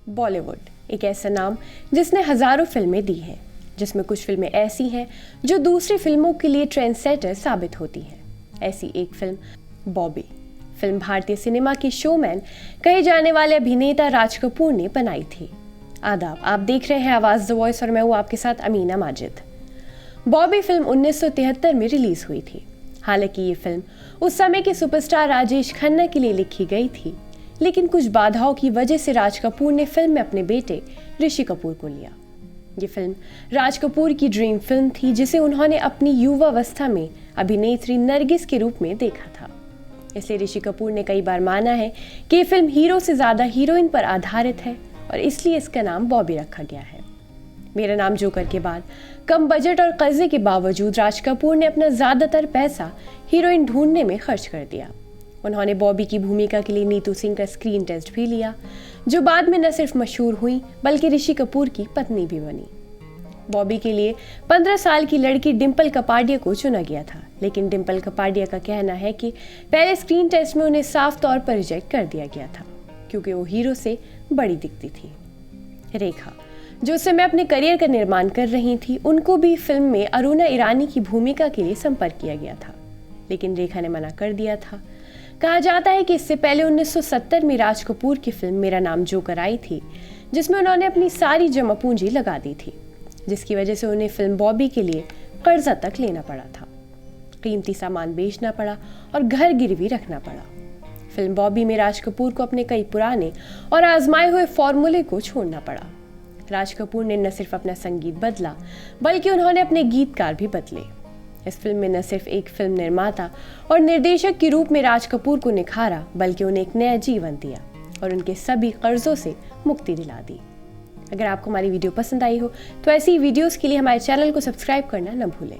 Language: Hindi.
बॉलीवुड एक ऐसा नाम जिसने हजारों फिल्में दी हैं, जिसमें कुछ फिल्में ऐसी हैं जो दूसरी फिल्मों के लिए ट्रेंड सेटर साबित होती हैं। ऐसी एक फिल्म बॉबी फिल्म भारतीय सिनेमा के शोमैन कहे जाने वाले अभिनेता राज कपूर ने बनाई थी। आदाब, आप देख रहे हैं आवाज द वॉइस और मैं हूँ आपके साथ अमीना माजिद। बॉबी फिल्म 1973 में रिलीज हुई थी। हालांकि ये फिल्म उस समय के सुपरस्टार राजेश खन्ना के लिए लिखी गई थी, लेकिन कुछ बाधाओं की वजह से राज कपूर ने फिल्म में अपने बेटे ऋषि कपूर को लिया। ये फिल्म राज कपूर की ड्रीम फिल्म थी, जिसे उन्होंने अपनी युवावस्था में अभिनेत्री नरगिस के रूप में देखा था। इसलिए ऋषि कपूर ने कई बार माना है कि ये फिल्म हीरो से ज्यादा हीरोइन पर आधारित है और इसलिए इसका नाम बॉबी रखा गया है। मेरा नाम जोकर के बाद कम बजट और कर्जे के बावजूद राज कपूर ने अपना ज्यादातर पैसा हीरोइन ढूंढने में खर्च कर दिया। उन्होंने बॉबी की भूमिका के लिए नीतू सिंह का स्क्रीन टेस्ट भी लिया, जो बाद में न सिर्फ मशहूर हुई बल्कि ऋषि कपूर की पत्नी भी बनी। बॉबी के लिए 15 साल की लड़की डिंपल कपाडिया को चुना गया था, लेकिन डिंपल कपाडिया का कहना है कि पहले स्क्रीन टेस्ट में उन्हें साफ तौर पर रिजेक्ट कर दिया गया था, क्योंकि वो हीरो से बड़ी दिखती थी। रेखा, जो उस समय अपने करियर का निर्माण कर रही थी, उनको भी फिल्म में अरुणा ईरानी की भूमिका के लिए संपर्क किया गया था, लेकिन रेखा ने मना कर दिया था। कहा जाता है कि इससे पहले 1970 में राज कपूर की फिल्म मेरा नाम जोकर आई थी, जिसमें उन्होंने अपनी सारी जमा पूंजी लगा दी थी, जिसकी वजह से उन्हें फिल्म बॉबी के लिए कर्जा तक लेना पड़ा था, कीमती सामान बेचना पड़ा और घर गिरवी रखना पड़ा। फिल्म बॉबी में राज कपूर को अपने कई पुराने और आजमाए हुए फॉर्मूले को छोड़ना पड़ा। राज कपूर ने न सिर्फ अपना संगीत बदला बल्कि उन्होंने अपने गीतकार भी बदले। इस फिल्म में न सिर्फ एक फिल्म निर्माता और निर्देशक के रूप में राज कपूर को निखारा, बल्कि उन्हें एक नया जीवन दिया और उनके सभी कर्जों से मुक्ति दिला दी। अगर आपको हमारी वीडियो पसंद आई हो तो ऐसी वीडियोस के लिए हमारे चैनल को सब्सक्राइब करना न भूलें।